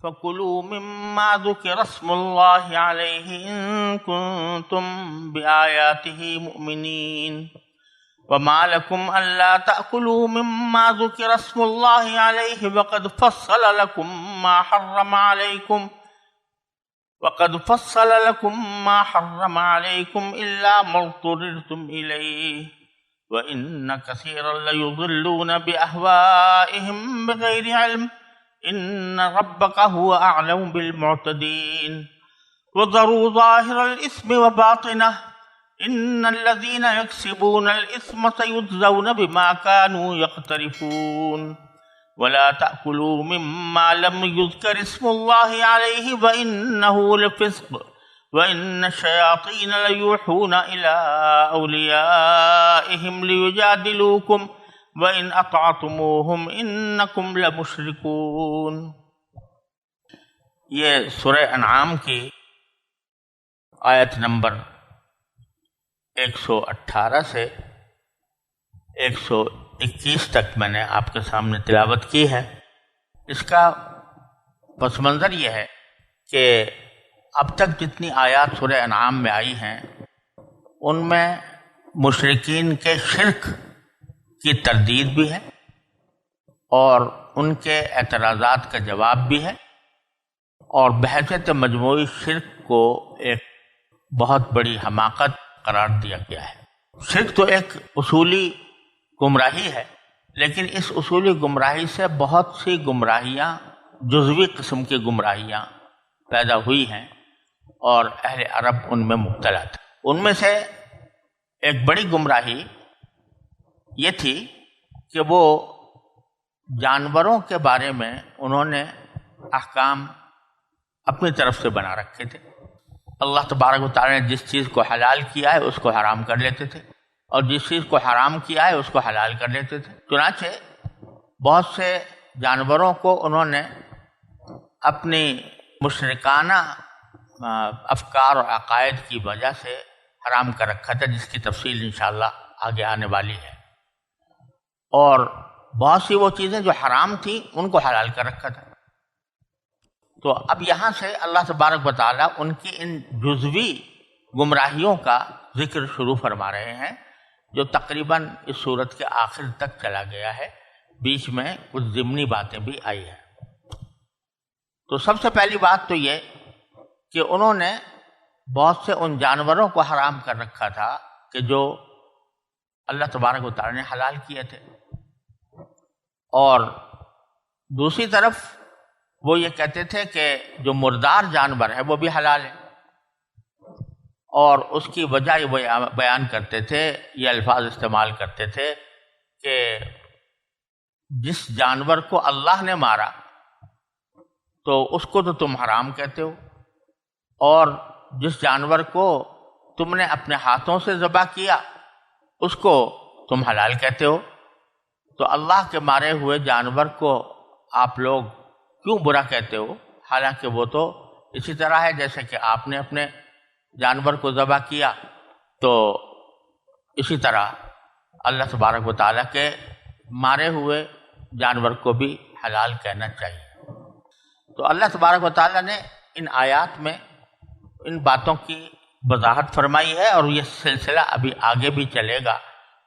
فَكُلُوا مِمَّا ذُكِرَ اسْمُ اللَّهِ عَلَيْهِ إِن كُنتُم بِآيَاتِهِ مُؤْمِنِينَ وَمَا لَكُمْ أَلَّا تَأْكُلُوا مِمَّا ذُكِرَ اسْمُ اللَّهِ عَلَيْهِ وَقَدْ فَصَّلَ لَكُم مَّا حَرَّمَ عَلَيْكُمْ إِلَّا مَا اضْطُرِرْتُمْ إِلَيْهِ وَإِنَّ كَثِيرًا لَيُضِلُّونَ بِأَهْوَائِهِمْ بِغَيْرِ عِلْمٍ إِنَّ رَبَّكَ هُوَ أَعْلَمُ بِالْمُعْتَدِينَ وَذَرُوا ظَاهِرَ الْإِثْمِ وَبَاطِنَهُ إِنَّ الَّذِينَ يَكْسِبُونَ الْإِثْمَ سَيُجْزَوْنَ بِمَا كَانُوا يَقْتَرِفُونَ وَلَا تَأْكُلُوا مِمَّا لَمْ يُذْكَرِ اسْمُ اللَّهِ عَلَيْهِ وَإِنَّهُ لَفِسْقٌ وَإِنَّ الشَّيَاطِينَ لَيُوحُونَ إِلَىٰ أَوْلِيَائِهِمْ لِيُجَادِلُوكُمْ وَإِنْ أَطَعْتُمُوهُمْ إِنَّكُمْ لَمُشْرِكُونَ۔ یہ سورہ انعام کی آیت نمبر 118 سے 121 تک میں نے آپ کے سامنے تلاوت کی ہے۔ اس کا پس منظر یہ ہے کہ اب تک جتنی آیات سورہ انعام میں آئی ہیں ان میں مشرکین کے شرک کی تردید بھی ہے اور ان کے اعتراضات کا جواب بھی ہے، اور بحیثیت مجموعی شرک کو ایک بہت بڑی حماقت قرار دیا گیا ہے۔ شرک تو ایک اصولی گمراہی ہے، لیکن اس اصولی گمراہی سے بہت سی گمراہیاں، جزوی قسم کی گمراہیاں پیدا ہوئی ہیں اور اہل عرب ان میں مبتلا تھے۔ ان میں سے ایک بڑی گمراہی یہ تھی کہ وہ جانوروں کے بارے میں انہوں نے احکام اپنی طرف سے بنا رکھے تھے۔ اللہ تبارک و تعالی نے جس چیز کو حلال کیا ہے اس کو حرام کر لیتے تھے، اور جس چیز کو حرام کیا ہے اس کو حلال کر لیتے تھے۔ چنانچہ بہت سے جانوروں کو انہوں نے اپنی مشرکانہ افکار اور عقائد کی وجہ سے حرام کر رکھا تھا، جس کی تفصیل انشاءاللہ آگے آنے والی ہے، اور بہت سی وہ چیزیں جو حرام تھیں ان کو حلال کر رکھا تھا۔ تو اب یہاں سے اللہ تبارک و تعالیٰ ان کی ان جزوی گمراہیوں کا ذکر شروع فرما رہے ہیں، جو تقریباً اس صورت کے آخر تک چلا گیا ہے، بیچ میں کچھ ضمنی باتیں بھی آئی ہیں۔ تو سب سے پہلی بات تو یہ کہ انہوں نے بہت سے ان جانوروں کو حرام کر رکھا تھا کہ جو اللہ تبارک و تعالیٰ نے حلال کیے تھے، اور دوسری طرف وہ یہ کہتے تھے کہ جو مردار جانور ہے وہ بھی حلال ہے، اور اس کی وجہ یہ بیان کرتے تھے، یہ الفاظ استعمال کرتے تھے کہ جس جانور کو اللہ نے مارا تو اس کو تو تم حرام کہتے ہو، اور جس جانور کو تم نے اپنے ہاتھوں سے ذبح کیا اس کو تم حلال کہتے ہو، تو اللہ کے مارے ہوئے جانور کو آپ لوگ کیوں برا کہتے ہو، حالانکہ وہ تو اسی طرح ہے جیسے کہ آپ نے اپنے جانور کو ذبح کیا، تو اسی طرح اللہ تبارک و تعالیٰ کے مارے ہوئے جانور کو بھی حلال کہنا چاہیے۔ تو اللہ تبارک و تعالیٰ نے ان آیات میں ان باتوں کی وضاحت فرمائی ہے، اور یہ سلسلہ ابھی آگے بھی چلے گا،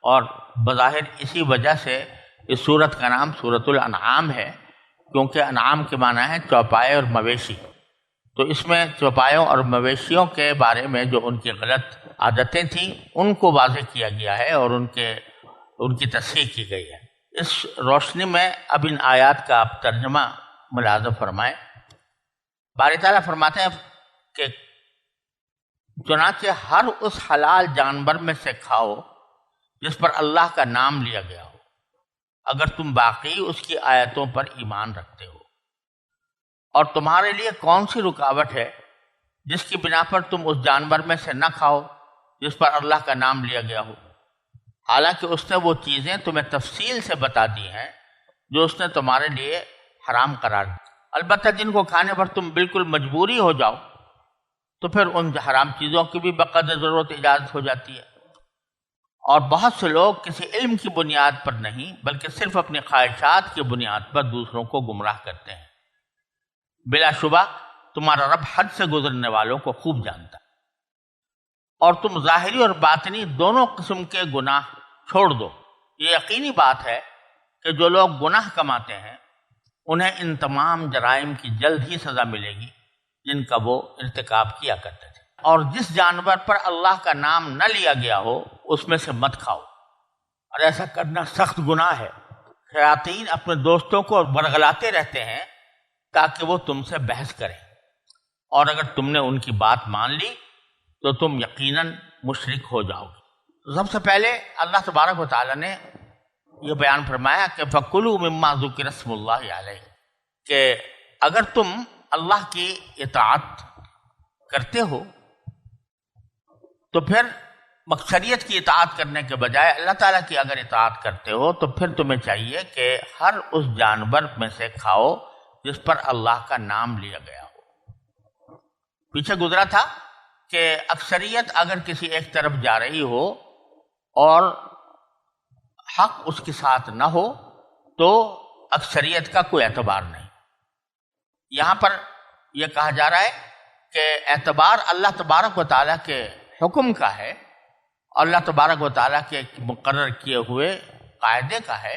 اور بظاہر اسی وجہ سے اس سورت کا نام سورۃ الانعام ہے، کیونکہ انعام کے معنی ہے چوپائے اور مویشی۔ تو اس میں چوپایوں اور مویشیوں کے بارے میں جو ان کی غلط عادتیں تھیں ان کو واضح کیا گیا ہے اور ان کی تصحیح کی گئی ہے۔ اس روشنی میں اب ان آیات کا آپ ترجمہ ملاحظہ فرمائیں۔ باری تعالیٰ فرماتے ہیں کہ چنانچہ ہر اس حلال جانور میں سے کھاؤ جس پر اللہ کا نام لیا گیا ہو، اگر تم باقی اس کی آیتوں پر ایمان رکھتے ہو، اور تمہارے لیے کون سی رکاوٹ ہے جس کی بنا پر تم اس جانور میں سے نہ کھاؤ جس پر اللہ کا نام لیا گیا ہو، حالانکہ اس نے وہ چیزیں تمہیں تفصیل سے بتا دی ہیں جو اس نے تمہارے لیے حرام قرار دی۔ البتہ جن کو کھانے پر تم بالکل مجبوری ہو جاؤ تو پھر ان حرام چیزوں کی بھی بقدر ضرورت اجازت ہو جاتی ہے، اور بہت سے لوگ کسی علم کی بنیاد پر نہیں بلکہ صرف اپنی خواہشات کی بنیاد پر دوسروں کو گمراہ کرتے ہیں۔ بلا شبہ تمہارا رب حد سے گزرنے والوں کو خوب جانتا ہے، اور تم ظاہری اور باطنی دونوں قسم کے گناہ چھوڑ دو۔ یہ یقینی بات ہے کہ جو لوگ گناہ کماتے ہیں انہیں ان تمام جرائم کی جلد ہی سزا ملے گی جن کا وہ ارتکاب کیا کرتے تھے۔ اور جس جانور پر اللہ کا نام نہ لیا گیا ہو اس میں سے مت کھاؤ، اور ایسا کرنا سخت گناہ ہے۔ شیاطین اپنے دوستوں کو برگلاتے رہتے ہیں تاکہ وہ تم سے بحث کریں، اور اگر تم نے ان کی بات مان لی تو تم یقیناً مشرک ہو جاؤ گے۔ سب سے پہلے اللہ تبارک و تعالیٰ نے یہ بیان فرمایا کہ فَكُلُوا مِمَّا ذُكِرَ اسْمُ اللَّهِ عَلَيْهِ، کہ اگر تم اللہ کی اطاعت کرتے ہو تو پھر مقصریت کی اطاعت کرنے کے بجائے اللہ تعالیٰ کی اگر اطاعت کرتے ہو تو پھر تمہیں چاہیے کہ ہر اس جانور میں سے کھاؤ جس پر اللہ کا نام لیا گیا ہو۔ پیچھے گزرا تھا کہ اکثریت اگر کسی ایک طرف جا رہی ہو اور حق اس کے ساتھ نہ ہو تو اکثریت کا کوئی اعتبار نہیں۔ یہاں پر یہ کہا جا رہا ہے کہ اعتبار اللہ تبارک و تعالیٰ کے حکم کا ہے، اللہ تبارک و تعالیٰ کے مقرر کیے ہوئے قاعدے کا ہے۔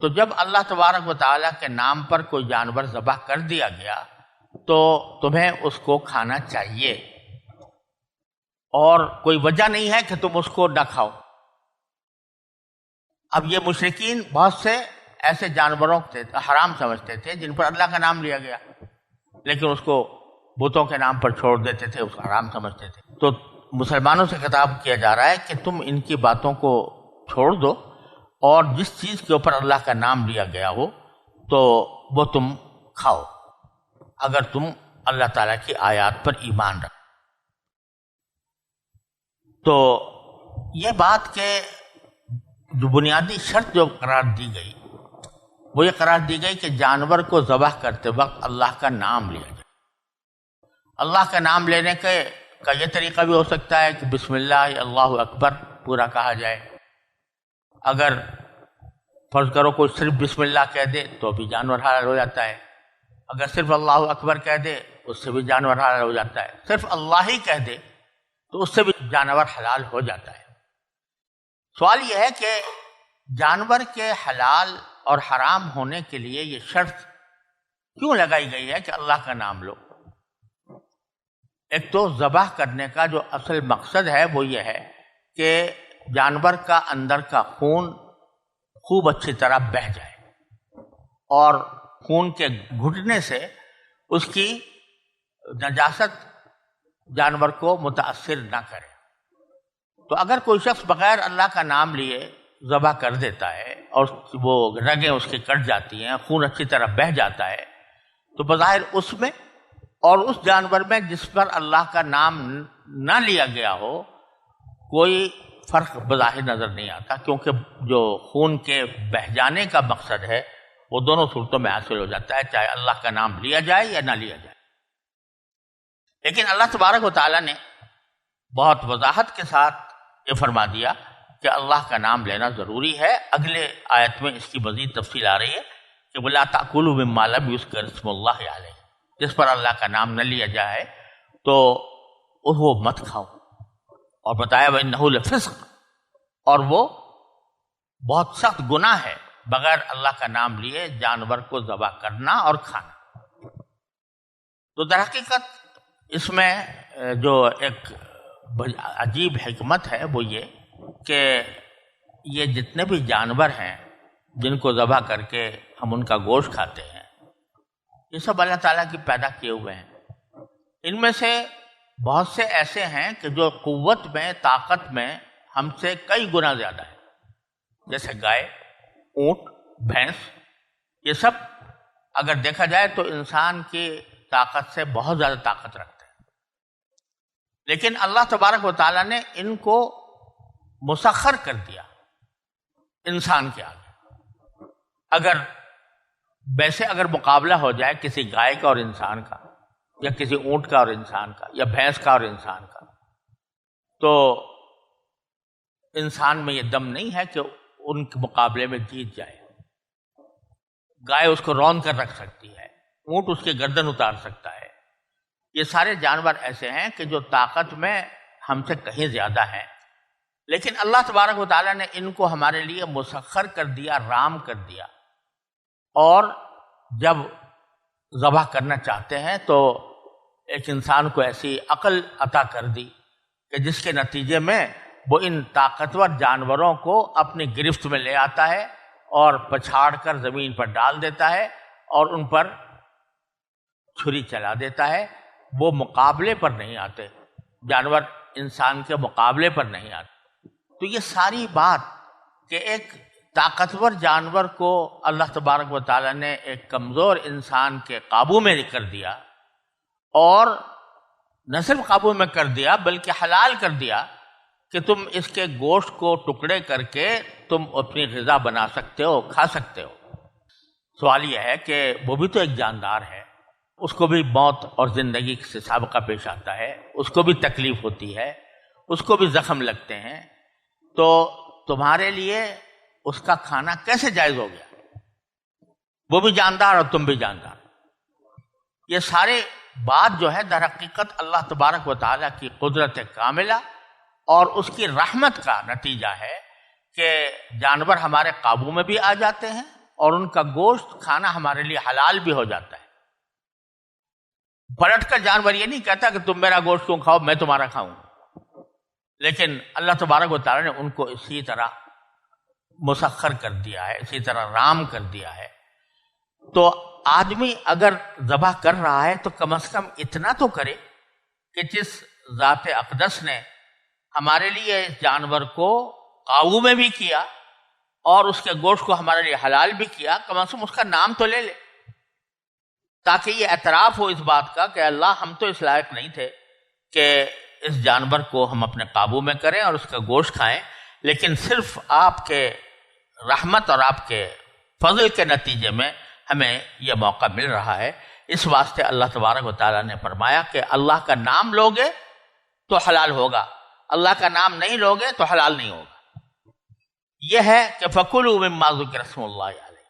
تو جب اللہ تبارک و تعالیٰ کے نام پر کوئی جانور ذبح کر دیا گیا تو تمہیں اس کو کھانا چاہیے، اور کوئی وجہ نہیں ہے کہ تم اس کو نہ کھاؤ۔ اب یہ مشرکین بہت سے ایسے جانوروں کو حرام سمجھتے تھے جن پر اللہ کا نام لیا گیا، لیکن اس کو بتوں کے نام پر چھوڑ دیتے تھے، اس کو حرام سمجھتے تھے۔ تو مسلمانوں سے خطاب کیا جا رہا ہے کہ تم ان کی باتوں کو چھوڑ دو، اور جس چیز کے اوپر اللہ کا نام لیا گیا ہو تو وہ تم کھاؤ اگر تم اللہ تعالیٰ کی آیات پر ایمان رکھو۔ تو یہ بات کہ جو بنیادی شرط جو قرار دی گئی وہ یہ قرار دی گئی کہ جانور کو ذبح کرتے وقت اللہ کا نام لیا جائے۔ اللہ کا نام لینے کا یہ طریقہ بھی ہو سکتا ہے کہ بسم اللہ اللہ اکبر پورا کہا جائے۔ اگر فرض کرو کوئی صرف بسم اللہ کہہ دے تو بھی جانور حلال ہو جاتا ہے، اگر صرف اللہ اکبر کہہ دے اس سے بھی جانور حلال ہو جاتا ہے، صرف اللہ ہی کہہ دے تو اس سے بھی جانور حلال ہو جاتا ہے۔ سوال یہ ہے کہ جانور کے حلال اور حرام ہونے کے لیے یہ شرط کیوں لگائی گئی ہے کہ اللہ کا نام لو؟ ایک تو ذبح کرنے کا جو اصل مقصد ہے وہ یہ ہے کہ جانور کا اندر کا خون خوب اچھی طرح بہہ جائے اور خون کے گھٹنے سے اس کی نجاست جانور کو متاثر نہ کرے۔ تو اگر کوئی شخص بغیر اللہ کا نام لیے ذبح کر دیتا ہے اور وہ رگیں اس کی کٹ جاتی ہیں، خون اچھی طرح بہہ جاتا ہے، تو بظاہر اس میں اور اس جانور میں جس پر اللہ کا نام نہ لیا گیا ہو کوئی فرق بظاہر نظر نہیں آتا، کیونکہ جو خون کے بہہ جانے کا مقصد ہے وہ دونوں صورتوں میں حاصل ہو جاتا ہے، چاہے اللہ کا نام لیا جائے یا نہ لیا جائے۔ لیکن اللہ تبارک و تعالیٰ نے بہت وضاحت کے ساتھ یہ فرما دیا کہ اللہ کا نام لینا ضروری ہے۔ اگلے آیت میں اس کی مزید تفصیل آ رہی ہے کہ وَلَا تَأْكُلُوا مِمَّا لَمْ يُذْكَرِ اسْمُ اللَّهِ عَلَيْهِ، جس پر اللہ کا نام نہ لیا جائے تو وہ مت کھاؤ، اور بتایا وَإِنَّهُ لَفِسْقٌ، اور وہ بہت سخت گناہ ہے بغیر اللہ کا نام لیے جانور کو ذبح کرنا اور کھانا۔ تو در حقیقت اس میں جو ایک عجیب حکمت ہے وہ یہ کہ یہ جتنے بھی جانور ہیں جن کو ذبح کر کے ہم ان کا گوشت کھاتے ہیں، یہ سب اللہ تعالیٰ کی پیدا کیے ہوئے ہیں۔ ان میں سے بہت سے ایسے ہیں کہ جو قوت میں، طاقت میں ہم سے کئی گنا زیادہ ہے، جیسے گائے، اونٹ، بھینس، یہ سب اگر دیکھا جائے تو انسان کی طاقت سے بہت زیادہ طاقت رکھتے ہیں، لیکن اللہ تبارک و تعالیٰ نے ان کو مسخر کر دیا انسان کے آگے۔ اگر مقابلہ ہو جائے کسی گائے کا اور انسان کا، یا کسی اونٹ کا اور انسان کا، یا بھینس کا اور انسان کا، تو انسان میں یہ دم نہیں ہے کہ ان کے مقابلے میں جیت جائے۔ گائے اس کو رون کر رکھ سکتی ہے، اونٹ اس کی گردن اتار سکتا ہے۔ یہ سارے جانور ایسے ہیں کہ جو طاقت میں ہم سے کہیں زیادہ ہیں، لیکن اللہ تبارک و تعالیٰ نے ان کو ہمارے لیے مسخر کر دیا، رام کر دیا، اور جب ذبح کرنا چاہتے ہیں تو ایک انسان کو ایسی عقل عطا کر دی کہ جس کے نتیجے میں وہ ان طاقتور جانوروں کو اپنی گرفت میں لے آتا ہے اور پچھاڑ کر زمین پر ڈال دیتا ہے اور ان پر چھری چلا دیتا ہے۔ وہ مقابلے پر نہیں آتے، جانور انسان کے مقابلے پر نہیں آتے۔ تو یہ ساری بات کہ ایک طاقتور جانور کو اللہ تبارک و تعالیٰ نے ایک کمزور انسان کے قابو میں کر دیا، اور نہ صرف قابو میں کر دیا بلکہ حلال کر دیا کہ تم اس کے گوشت کو ٹکڑے کر کے تم اپنی غذا بنا سکتے ہو، کھا سکتے ہو۔ سوال یہ ہے کہ وہ بھی تو ایک جاندار ہے، اس کو بھی موت اور زندگی سے سابقہ پیش آتا ہے، اس کو بھی تکلیف ہوتی ہے، اس کو بھی زخم لگتے ہیں، تو تمہارے لیے اس کا کھانا کیسے جائز ہو گیا؟ وہ بھی جاندار اور تم بھی جاندار۔ یہ سارے بات جو ہے در حقیقت اللہ تبارک و تعالیٰ کی قدرت کاملہ اور اس کی رحمت کا نتیجہ ہے کہ جانور ہمارے قابو میں بھی آ جاتے ہیں اور ان کا گوشت کھانا ہمارے لیے حلال بھی ہو جاتا ہے۔ پلٹ کر جانور یہ نہیں کہتا کہ تم میرا گوشت کیوں کھاؤ، میں تمہارا کھاؤں، لیکن اللہ تبارک و تعالیٰ نے ان کو اسی طرح مسخر کر دیا ہے، اسی طرح رام کر دیا ہے۔ تو آدمی اگر ذبح کر رہا ہے تو کم از کم اتنا تو کرے کہ جس ذات اقدس نے ہمارے لیے اس جانور کو قابو میں بھی کیا اور اس کے گوشت کو ہمارے لیے حلال بھی کیا، کم از کم اس کا نام تو لے لے، تاکہ یہ اعتراف ہو اس بات کا کہ اللہ ہم تو اس لائق نہیں تھے کہ اس جانور کو ہم اپنے قابو میں کریں اور اس کا گوشت کھائیں، لیکن صرف آپ کے رحمت اور آپ کے فضل کے نتیجے میں ہمیں یہ موقع مل رہا ہے۔ اس واسطے اللہ تبارک و تعالیٰ نے فرمایا کہ اللہ کا نام لوگے تو حلال ہوگا، اللہ کا نام نہیں لوگے تو حلال نہیں ہوگا۔ یہ ہے کہ فَكُلُوا مِمَّا ذُكِرَ اسْمُ اللَّهِ عَلَيْهِ،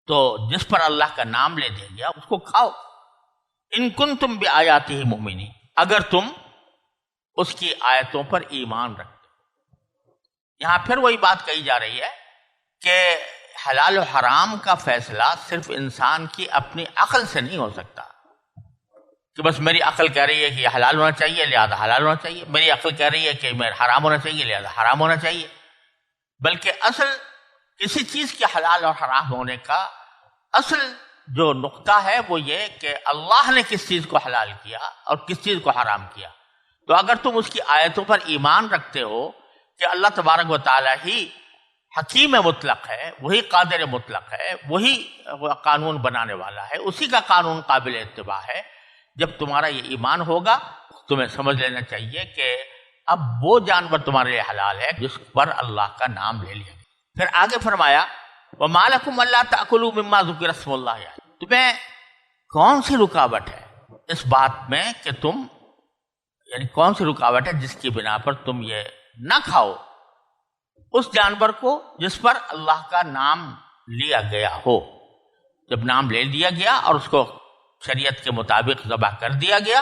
تو جس پر اللہ کا نام لے دیا گیا اس کو کھاؤ۔ ان کنتم بآیاتہ مؤمنین، اگر تم اس کی آیتوں پر ایمان رکھتے ہو۔ یہاں پھر وہی بات کہی جا رہی ہے کہ حلال و حرام کا فیصلہ صرف انسان کی اپنی عقل سے نہیں ہو سکتا کہ بس میری عقل کہہ رہی ہے کہ یہ حلال ہونا چاہیے لہذا حلال ہونا چاہیے، میری عقل کہہ رہی ہے کہ حرام ہونا چاہیے لہذا حرام ہونا چاہیے، بلکہ اصل کسی چیز کے حلال اور حرام ہونے کا اصل جو نقطہ ہے وہ یہ کہ اللہ نے کس چیز کو حلال کیا اور کس چیز کو حرام کیا۔ تو اگر تم اس کی آیتوں پر ایمان رکھتے ہو کہ اللہ تبارک و تعالیٰ ہی حکیم مطلق ہے، وہی قادر مطلق ہے، وہی قانون بنانے والا ہے، اسی کا قانون قابل اتباع ہے، جب تمہارا یہ ایمان ہوگا تمہیں سمجھ لینا چاہیے کہ اب وہ جانور تمہارے لیے حلال ہے جس پر اللہ کا نام لے لیا گیا۔ پھر آگے فرمایا وَمَا لَكُمْ أَلَّا تَأْكُلُوا مِمَّا ذُكِرَ اسْمُ اللَّهِ عَلَيْهِ، تمہیں کون سی رکاوٹ ہے اس بات میں کہ تم، یعنی کون سی رکاوٹ ہے جس کی بنا پر تم یہ نہ کھاؤ اس جانور کو جس پر اللہ کا نام لیا گیا ہو۔ جب نام لے لیا گیا اور اس کو شریعت کے مطابق ذبح کر دیا گیا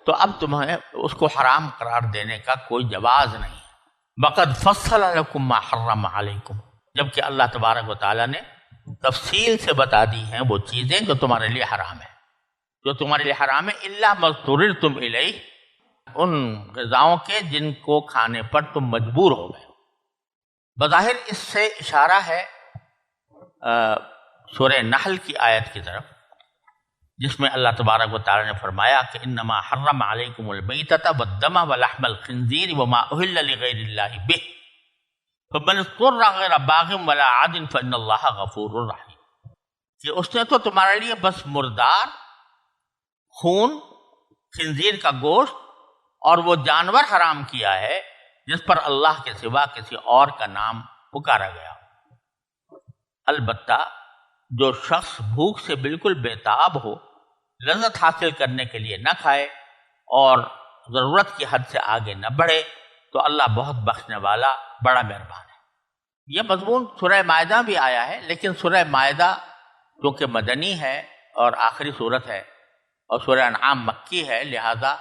تو اب تمہیں اس کو حرام قرار دینے کا کوئی جواز نہیں ہے۔ وَقَدْ فَصَّلَ لَكُمْ مَا حَرَّمَ عَلَيْكُمْ، جبکہ اللہ تبارک و تعالیٰ نے تفصیل سے بتا دی ہیں وہ چیزیں جو تمہارے لیے حرام ہیں، جو تمہارے لیے حرام ہے الا ما اضطررتم الیہ، ان غذاؤں کے جن کو کھانے پر تم مجبور ہو گئے۔ بظاہر اس سے اشارہ ہے سورہ نحل کی آیت کی طرف جس میں اللہ تبارک و تعالی نے فرمایا کہ انما حرم علیکم المیتۃ والدم ولحم الخنزیر وما اہل لغیر اللہ بہ فمن اضطر غیر باغ ولا عاد فان اللہ غفور رحیم، کہ اس نے تو تمہارے لیے بس مردار، خون، خنزیر کا گوشت اور وہ جانور حرام کیا ہے جس پر اللہ کے سوا کسی اور کا نام پکارا گیا۔ البتہ جو شخص بھوک سے بالکل بےتاب ہو، لذت حاصل کرنے کے لیے نہ کھائے اور ضرورت کی حد سے آگے نہ بڑھے تو اللہ بہت بخشنے والا، بڑا مہربان ہے۔ یہ مضمون سورہ مائدہ بھی آیا ہے، لیکن سورہ مائدہ کیونکہ مدنی ہے اور آخری صورت ہے، اور سورہ انعام مکی ہے، لہذا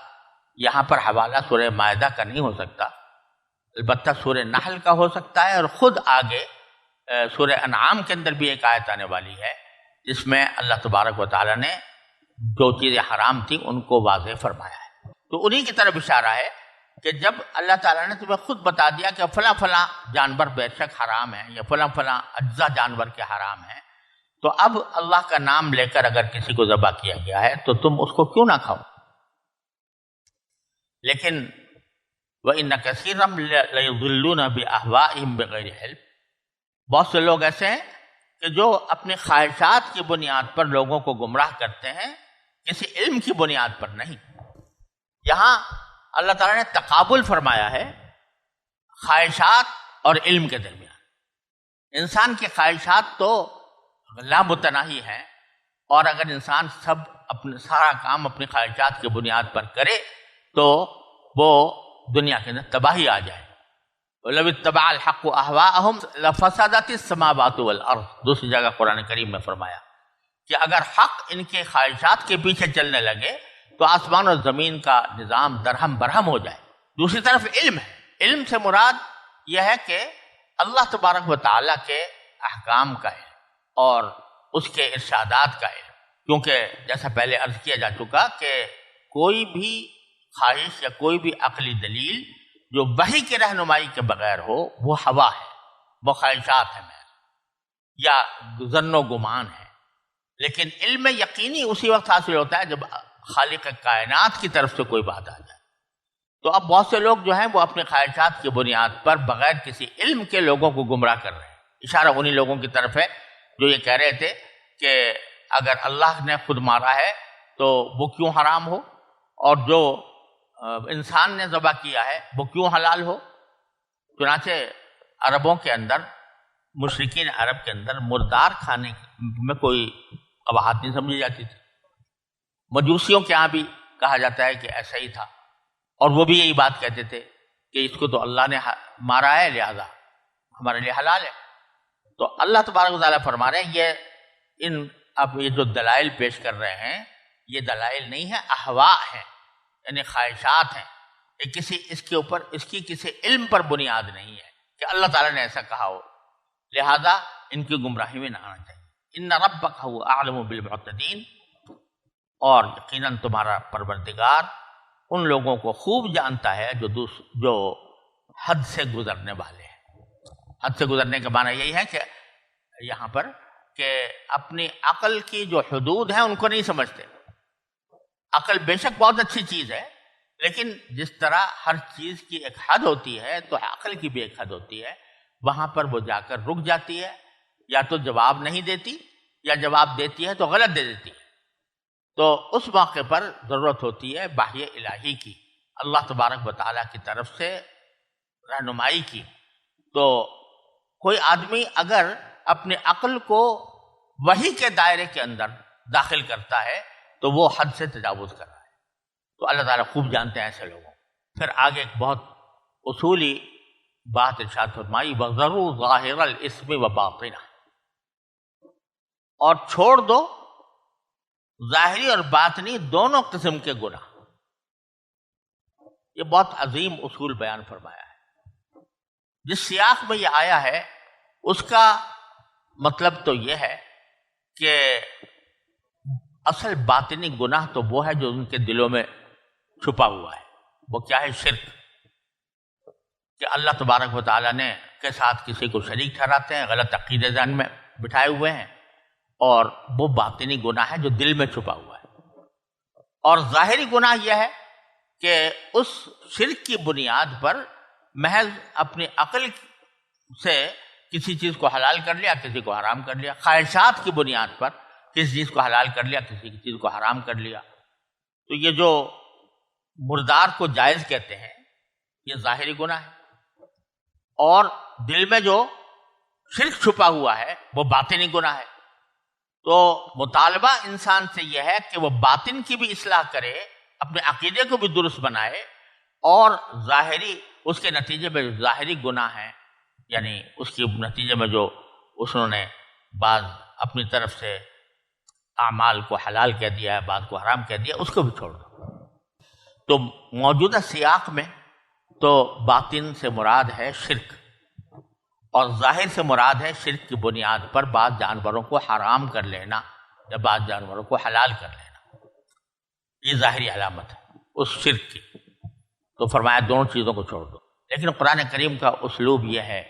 یہاں پر حوالہ سورہ مائدہ کا نہیں ہو سکتا، البتہ سورہ نحل کا ہو سکتا ہے، اور خود آگے سورہ انعام کے اندر بھی ایک آیت آنے والی ہے جس میں اللہ تبارک و تعالیٰ نے جو چیزیں حرام تھیں ان کو واضح فرمایا ہے۔ تو انہی کی طرف اشارہ ہے کہ جب اللہ تعالیٰ نے تمہیں خود بتا دیا کہ فلاں فلاں جانور بے شک حرام ہیں یا فلاں فلاں اجزا جانور کے حرام ہیں، تو اب اللہ کا نام لے کر اگر کسی کو ذبح کیا گیا ہے تو تم اس کو کیوں نہ کھاؤ؟ لیکن وَإِنَّ كَثِيرًا لَيُضِلُّونَ بِأَهْوَائِهِمْ بِغَيْرِ علم، بہت سے لوگ ایسے ہیں کہ جو اپنی خواہشات کی بنیاد پر لوگوں کو گمراہ کرتے ہیں، کسی علم کی بنیاد پر نہیں۔ یہاں اللہ تعالیٰ نے تقابل فرمایا ہے خواہشات اور علم کے درمیان۔ انسان کی خواہشات تو لامتناہی ہیں، اور اگر انسان سارا کام اپنی خواہشات کی بنیاد پر کرے تو وہ دنیا کے اندر تباہی آ جائے۔ وَلَوِ اتَّبَعَ الْحَقُّ أَهْوَاءَهُمْ لَفَسَدَتِ السَّمَاوَاتُ وَالْأَرْضُ، دوسری جگہ قرآن کریم میں فرمایا کہ اگر حق ان کے خواہشات کے پیچھے چلنے لگے تو آسمان اور زمین کا نظام درہم برہم ہو جائے۔ دوسری طرف علم ہے، علم سے مراد یہ ہے کہ اللہ تبارک و تعالیٰ کے احکام کا علم اور اس کے ارشادات کا علم، کیونکہ جیسا پہلے عرض کیا جا چکا کہ کوئی بھی خواہش یا کوئی بھی عقلی دلیل جو وحی کی رہنمائی کے بغیر ہو وہ ہوا ہے، وہ خواہشات ہیں یا ظن و گمان ہے۔ لیکن علم یقینی اسی وقت حاصل ہوتا ہے جب خالق کائنات کی طرف سے کوئی بات آ جائے۔ تو اب بہت سے لوگ جو ہیں وہ اپنی خواہشات کی بنیاد پر بغیر کسی علم کے لوگوں کو گمراہ کر رہے ہیں۔ اشارہ انہی لوگوں کی طرف ہے جو یہ کہہ رہے تھے کہ اگر اللہ نے خود مارا ہے تو وہ کیوں حرام ہو، اور جو انسان نے ذبح کیا ہے وہ کیوں حلال ہو۔ چنانچہ عربوں کے اندر، مشرکین عرب کے اندر مردار کھانے میں کوئی قباحت نہیں سمجھی جاتی تھی۔ مجوسیوں کے ہاں بھی کہا جاتا ہے کہ ایسا ہی تھا، اور وہ بھی یہی بات کہتے تھے کہ اس کو تو اللہ نے مارا ہے لہذا ہمارے لیے حلال ہے۔ تو اللہ تبارک و تعالیٰ فرما رہے ہیں اب یہ جو دلائل پیش کر رہے ہیں یہ دلائل نہیں ہیں، احواء ہیں، یعنی خواہشات ہیں، اس کی کسی علم پر بنیاد نہیں ہے کہ اللہ تعالیٰ نے ایسا کہا ہو، لہذا ان کی گمراہی میں نہ آنا چاہیے۔ ان ربک هو اعلم بالمعتدین، اور یقیناً تمہارا پروردگار ان لوگوں کو خوب جانتا ہے جو حد سے گزرنے والے ہیں۔ حد سے گزرنے کا معنی یہی ہے کہ یہاں پر کہ اپنی عقل کی جو حدود ہیں ان کو نہیں سمجھتے۔ عقل بے شک بہت اچھی چیز ہے، لیکن جس طرح ہر چیز کی ایک حد ہوتی ہے تو عقل کی بھی ایک حد ہوتی ہے، وہاں پر وہ جا کر رک جاتی ہے، یا تو جواب نہیں دیتی یا جواب دیتی ہے تو غلط دے دیتی ہے۔ تو اس موقع پر ضرورت ہوتی ہے وحی الہی کی، اللہ تبارک و تعالیٰ کی طرف سے رہنمائی کی۔ تو کوئی آدمی اگر اپنی عقل کو وحی کے دائرے کے اندر داخل کرتا ہے تو وہ حد سے تجاوز کر رہا ہے۔ تو اللہ تعالیٰ خوب جانتے ہیں ایسے لوگوں۔ پھر آگے ایک بہت اصولی بات ارشاد فرمائی، وَذَرُوا ظَاهِرَ الْإِثْمِ وَبَاطِنَهُ، اور چھوڑ دو ظاہری اور باطنی دونوں قسم کے گناہ۔ یہ بہت عظیم اصول بیان فرمایا ہے۔ جس سیاق میں یہ آیا ہے اس کا مطلب تو یہ ہے کہ اصل باطنی گناہ تو وہ ہے جو ان کے دلوں میں چھپا ہوا ہے۔ وہ کیا ہے؟ شرک، کہ اللہ تبارک و تعالیٰ نے کے ساتھ کسی کو شریک ٹھہراتے ہیں، غلط عقیدے ذہن میں بٹھائے ہوئے ہیں، اور وہ باطنی گناہ ہے جو دل میں چھپا ہوا ہے۔ اور ظاہری گناہ یہ ہے کہ اس شرک کی بنیاد پر محض اپنی عقل سے کسی چیز کو حلال کر لیا، کسی کو حرام کر لیا، خواہشات کی بنیاد پر کسی چیز کو حلال کر لیا، کسی چیز کو حرام کر لیا۔ تو یہ جو مردار کو جائز کہتے ہیں یہ ظاہری گناہ ہے، اور دل میں جو شرک چھپا ہوا ہے وہ باطنی گناہ ہے۔ تو مطالبہ انسان سے یہ ہے کہ وہ باطن کی بھی اصلاح کرے، اپنے عقیدے کو بھی درست بنائے، اور ظاہری اس کے نتیجے میں جو ظاہری گناہ ہیں، یعنی اس کے نتیجے میں جو انہوں نے بعض اپنی طرف سے اعمال کو حلال کہہ دیا ہے، بعض کو حرام کہہ دیا، اس کو بھی چھوڑ دو۔ تو موجودہ سیاق میں تو باطن سے مراد ہے شرک، اور ظاہر سے مراد ہے شرک کی بنیاد پر بعض جانوروں کو حرام کر لینا یا بعض جانوروں کو حلال کر لینا، یہ ظاہری علامت ہے اس شرک کی۔ تو فرمایا دونوں چیزوں کو چھوڑ دو۔ لیکن قرآن کریم کا اسلوب یہ ہے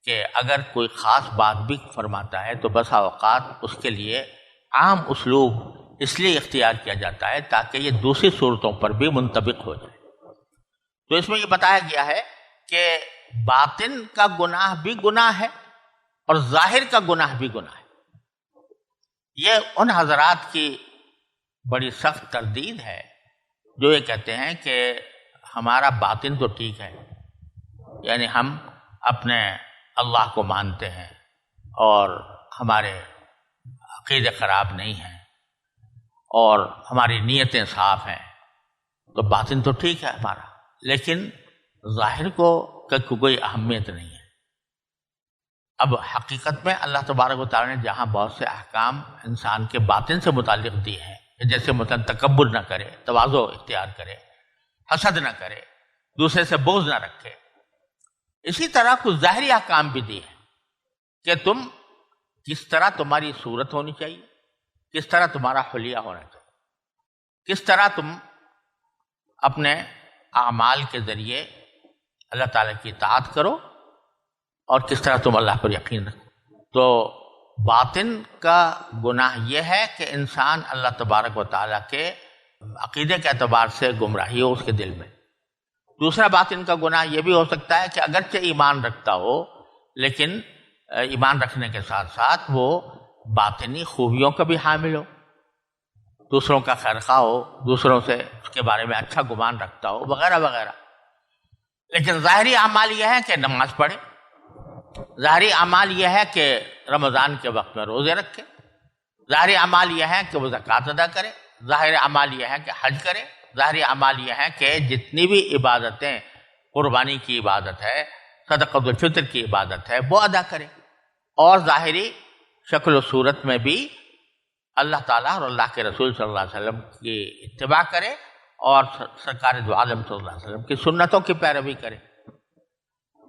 کہ اگر کوئی خاص بات بھی فرماتا ہے تو بسا اوقات اس کے لیے عام اسلوب اس لیے اختیار کیا جاتا ہے تاکہ یہ دوسری صورتوں پر بھی منطبق ہو جائے۔ تو اس میں یہ بتایا گیا ہے کہ باطن کا گناہ بھی گناہ ہے اور ظاہر کا گناہ بھی گناہ ہے۔ یہ ان حضرات کی بڑی سخت تردید ہے جو یہ کہتے ہیں کہ ہمارا باطن تو ٹھیک ہے، یعنی ہم اپنے اللہ کو مانتے ہیں اور ہمارے عقیدے خراب نہیں ہیں اور ہماری نیتیں صاف ہیں، تو باطن تو ٹھیک ہے ہمارا، لیکن ظاہر کو کوئی اہمیت نہیں ہے۔ اب حقیقت میں اللہ تبارک و تعالیٰ نے جہاں بہت سے احکام انسان کے باطن سے متعلق دیے ہیں، جیسے مثلا تکبر نہ کرے، تواضع اختیار کرے، حسد نہ کرے، دوسرے سے بغض نہ رکھے، اسی طرح کچھ ظاہری احکام بھی دیے ہیں کہ تم کس طرح تمہاری صورت ہونی چاہیے، کس طرح تمہارا حلیہ ہونا چاہیے، کس طرح تم اپنے اعمال کے ذریعے اللہ تعالیٰ کی اطاعت کرو اور کس طرح تم اللہ پر یقین رکھو۔ تو باطن کا گناہ یہ ہے کہ انسان اللہ تبارک و تعالیٰ کے عقیدے کے اعتبار سے گمراہی ہو اس کے دل میں۔ دوسرا باطن کا گناہ یہ بھی ہو سکتا ہے کہ اگرچہ ایمان رکھتا ہو لیکن ایمان رکھنے کے ساتھ ساتھ وہ باطنی خوبیوں کا بھی حامل ہو، دوسروں کا خیرخواہ ہو، دوسروں سے اس کے بارے میں اچھا گمان رکھتا ہو، وغیرہ وغیرہ۔ لیکن ظاہری اعمال یہ ہے کہ نماز پڑھے، ظاہری اعمال یہ ہے کہ رمضان کے وقت میں روزے رکھے، ظاہری اعمال یہ ہے کہ وہ زکوٰۃ ادا کرے، ظاہری اعمال یہ ہے کہ حج کرے، ظاہری اعمال یہ ہے کہ جتنی بھی عبادتیں، قربانی کی عبادت ہے، صدقۃ الفطر کی عبادت ہے، وہ ادا کرے، اور ظاہری شکل و صورت میں بھی اللہ تعالیٰ اور اللہ کے رسول صلی اللہ علیہ وسلم کی اتباع کرے اور سرکار دو عالم صلی اللہ علیہ وسلم کی سنتوں کی پیروی کرے۔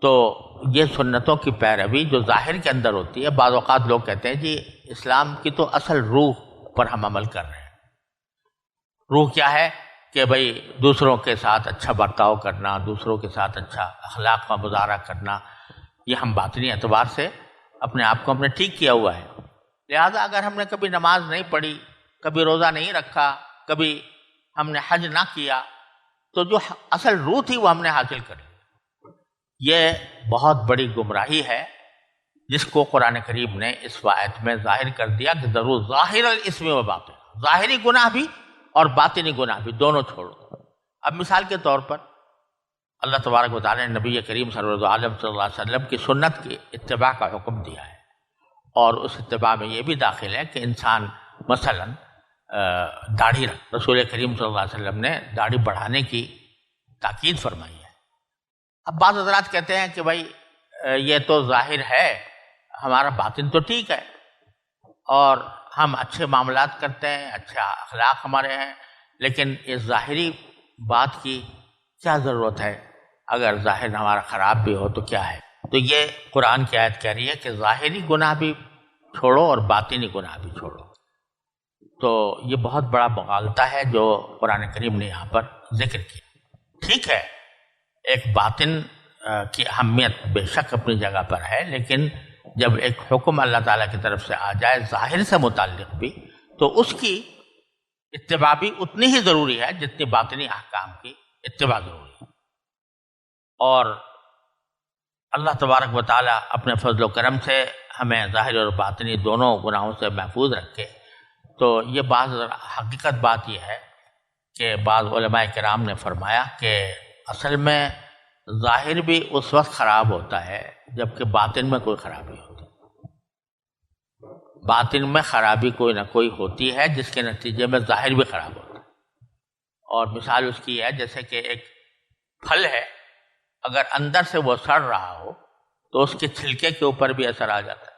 تو یہ سنتوں کی پیروی جو ظاہر کے اندر ہوتی ہے، بعض اوقات لوگ کہتے ہیں جی اسلام کی تو اصل روح پر ہم عمل کر رہے ہیں۔ روح کیا ہے کہ بھئی دوسروں کے ساتھ اچھا برتاؤ کرنا، دوسروں کے ساتھ اچھا اخلاق کا مظاہرہ کرنا، یہ ہم باطنی اعتبار سے اپنے آپ کو ہم نے ٹھیک کیا ہوا ہے۔ لہذا اگر ہم نے کبھی نماز نہیں پڑھی، کبھی روزہ نہیں رکھا، کبھی ہم نے حج نہ کیا، تو جو اصل روح تھی وہ ہم نے حاصل کر لی۔ یہ بہت بڑی گمراہی ہے جس کو قرآن کریم نے اس آیت میں ظاہر کر دیا کہ ضرور ظاہر الاسم و باطن، ظاہری گناہ بھی اور باطنی گناہ بھی دونوں چھوڑو۔ اب مثال کے طور پر اللہ تبارک و تعالیٰ نے نبی کریم صلی اللہ علیہ وسلم کی سنت کی اتباع کا حکم دیا ہے، اور اس اتباع میں یہ بھی داخل ہے کہ انسان مثلا داڑھی رکھ، رسول کریم صلی اللہ علیہ وسلم نے داڑھی بڑھانے کی تاکید فرمائی ہے۔ اب بعض حضرات کہتے ہیں کہ بھائی یہ تو ظاہر ہے، ہمارا باطن تو ٹھیک ہے اور ہم اچھے معاملات کرتے ہیں، اچھا اخلاق ہمارے ہیں، لیکن اس ظاہری بات کی کیا ضرورت ہے؟ اگر ظاہر ہمارا خراب بھی ہو تو کیا ہے؟ تو یہ قرآن کی آیت کہہ رہی ہے کہ ظاہری گناہ بھی چھوڑو اور باطنی گناہ بھی چھوڑو۔ تو یہ بہت بڑا مغالطہ ہے جو قرآن کریم نے یہاں پر ذکر کیا۔ ٹھیک ہے، ایک باطن کی اہمیت بے شک اپنی جگہ پر ہے، لیکن جب ایک حکم اللہ تعالیٰ کی طرف سے آ جائے ظاہر سے متعلق بھی، تو اس کی اتباع بھی اتنی ہی ضروری ہے جتنی باطنی احکام کی اتباع ضروری ہے۔ اور اللہ تبارک و تعالیٰ اپنے فضل و کرم سے ہمیں ظاہر اور باطنی دونوں گناہوں سے محفوظ رکھے۔ تو یہ بعض حقیقت بات یہ ہے کہ بعض علماء کرام نے فرمایا کہ اصل میں ظاہر بھی اس وقت خراب ہوتا ہے جبکہ باطن میں کوئی خرابی ہوتی ہے۔ باطن میں خرابی کوئی نہ کوئی ہوتی ہے جس کے نتیجے میں ظاہر بھی خراب ہوتا ہے۔ اور مثال اس کی ہے جیسے کہ ایک پھل ہے، اگر اندر سے وہ سڑ رہا ہو تو اس کے چھلکے کے اوپر بھی اثر آ جاتا ہے،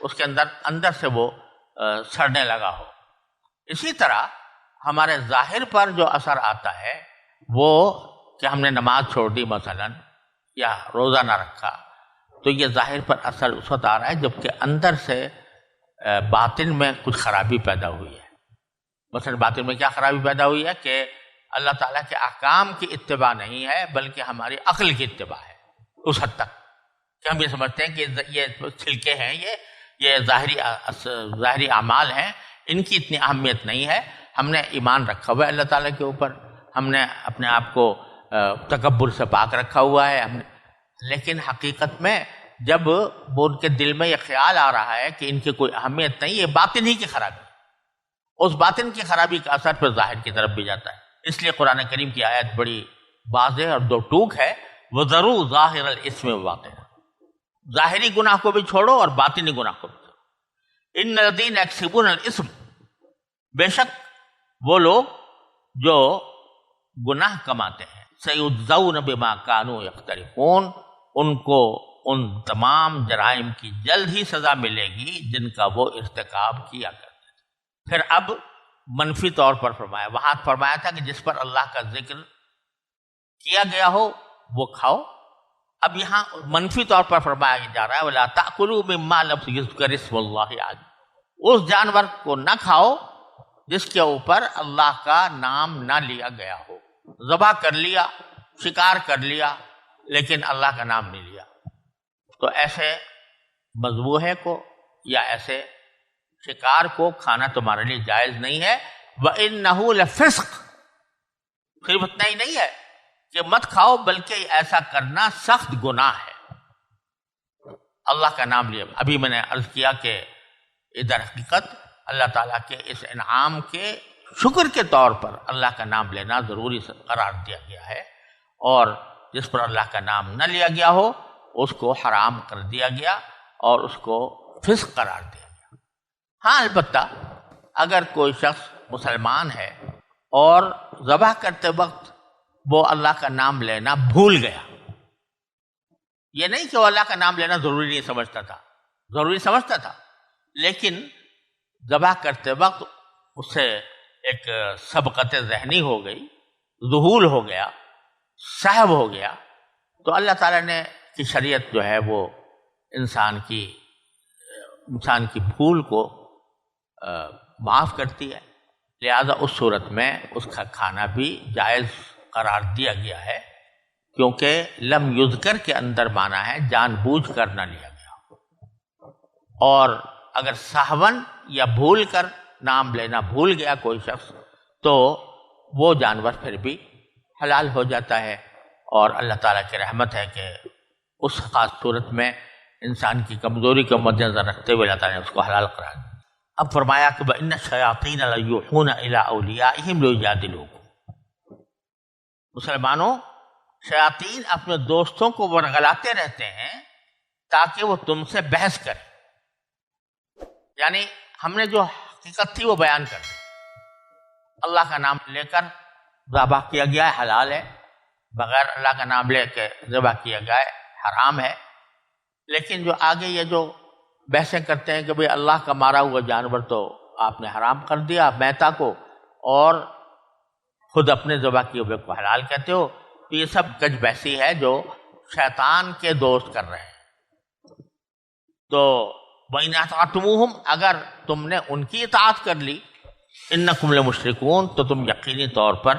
اس کے اندر سے وہ سڑنے لگا ہو. اسی طرح ہمارے ظاہر پر جو اثر آتا ہے وہ کہ ہم نے نماز چھوڑ دی مثلا یا روزہ نہ رکھا، تو یہ ظاہر پر اثر اس وقت آ رہا ہے جبکہ اندر سے باطن میں کچھ خرابی پیدا ہوئی ہے. مثلا باطن میں کیا خرابی پیدا ہوئی ہے کہ اللہ تعالیٰ کے احکام کی اتباع نہیں ہے بلکہ ہماری عقل کی اتباع ہے. اس حد تک کہ ہم یہ سمجھتے ہیں کہ یہ چھلکے ہیں، یہ ظاہری اعمال ہیں، ان کی اتنی اہمیت نہیں ہے. ہم نے ایمان رکھا ہوا ہے اللہ تعالیٰ کے اوپر، ہم نے اپنے آپ کو تکبر سے پاک رکھا ہوا ہے لیکن حقیقت میں جب وہ ان کے دل میں یہ خیال آ رہا ہے کہ ان کی کوئی اہمیت نہیں، یہ باطن ہی کی خرابی، اس باطن کی خرابی کا اثر پھر ظاہر کی طرف بھی جاتا ہے. اس لیے قرآن کریم کی آیت بڑی واضح اور دو ٹوک ہے، وَذَرُوا ظَاهِرَ الْإِثْمِ وَبَاطِنَهُ، ظاہری گناہ کو بھی چھوڑو اور باطنی گناہ کو بھی چھوڑو. ان الذین یکسبون الاسم، بے شک وہ لوگ جو گناہ کماتے ہیں، سیجزون بما کانوا یقترفون، ان کو ان تمام جرائم کی جلد ہی سزا ملے گی جن کا وہ ارتکاب کیا کرتے تھے. پھر اب منفی طور پر فرمایا، وہاں فرمایا تھا کہ جس پر اللہ کا ذکر کیا گیا ہو وہ کھاؤ، اب یہاں منفی طور پر فرمایا جا رہا ہے وَلَا تَأْكُلُوا مِمَّا لَمْ يُذْكَرِ اسْمُ اللَّهِ عَلَيْهِ، اس جانور کو نہ کھاؤ جس کے اوپر اللہ کا نام نہ لیا گیا ہو. ذبح کر لیا، شکار کر لیا لیکن اللہ کا نام نہیں لیا، تو ایسے مذبوحے کو یا ایسے شکار کو کھانا تمہارے لیے جائز نہیں ہے. وَإِنَّهُ لَفِسْقٌ، صرف اتنا ہی نہیں ہے کہ مت کھاؤ بلکہ ایسا کرنا سخت گناہ ہے. اللہ کا نام لیا، ابھی میں نے عرض کیا کہ ادھر حقیقت اللہ تعالیٰ کے اس انعام کے شکر کے طور پر اللہ کا نام لینا ضروری قرار دیا گیا ہے، اور جس پر اللہ کا نام نہ لیا گیا ہو اس کو حرام کر دیا گیا اور اس کو فسق قرار دیا گیا. ہاں البتہ اگر کوئی شخص مسلمان ہے اور ذبح کرتے وقت وہ اللہ کا نام لینا بھول گیا، یہ نہیں کہ وہ اللہ کا نام لینا ضروری نہیں سمجھتا تھا، ضروری سمجھتا تھا، لیکن ذبح کرتے وقت اس سے ایک سبقت ذہنی ہو گئی، ذہول ہو گیا، سہو ہو گیا، تو اللہ تعالیٰ نے کی شریعت جو ہے وہ انسان کی بھول کو معاف کرتی ہے. لہذا اس صورت میں اس کا کھانا بھی جائز قرار دیا گیا ہے، کیونکہ لم یذکر کے اندر مانا ہے جان بوجھ کر نہ لیا گیا. اور اگر سہون یا بھول کر نام لینا بھول گیا کوئی شخص تو وہ جانور پھر بھی حلال ہو جاتا ہے، اور اللہ تعالیٰ کی رحمت ہے کہ اس خاص صورت میں انسان کی کمزوری کو مد نظر رکھتے ہوئے اللہ تعالیٰ نے اس کو حلال قرار دیا. اب فرمایا کہ وَإِنَّ الشَّيَاطِينَ لَيُوحُونَ إِلَىٰ أَوْلِيَائِهِمْ لِيُجَادِلُوكُمْ، مسلمانوں شیاطین اپنے دوستوں کو ورغلاتے رہتے ہیں تاکہ وہ تم سے بحث کریں، یعنی ہم نے جو حقیقت تھی وہ بیان کر دی. اللہ کا نام لے کر ذبح کیا گیا ہے حلال ہے، بغیر اللہ کا نام لے کے ذبح کیا گیا ہے حرام ہے. لیکن جو آگے یہ جو بحثیں کرتے ہیں کہ بھئی اللہ کا مارا ہوا جانور تو آپ نے حرام کر دیا میتا کو، اور خود اپنے ذبح کیے ہوئے کو حلال کہتے ہو، تو یہ سب گج بحثی ہے جو شیطان کے دوست کر رہے ہیں. تو وَإِنْ أَطَعْتُمُوهُمْ، اگر تم نے ان کی اطاعت کر لی، إِنَّكُمْ لَمُشْرِكُونَ، تو تم یقینی طور پر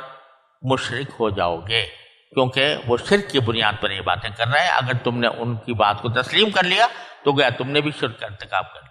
مشرک ہو جاؤ گے، کیونکہ وہ شرک کی بنیاد پر یہ باتیں کر رہے ہیں. اگر تم نے ان کی بات کو تسلیم کر لیا تو گیا تم نے بھی شرک کا ارتکاب کر لیا.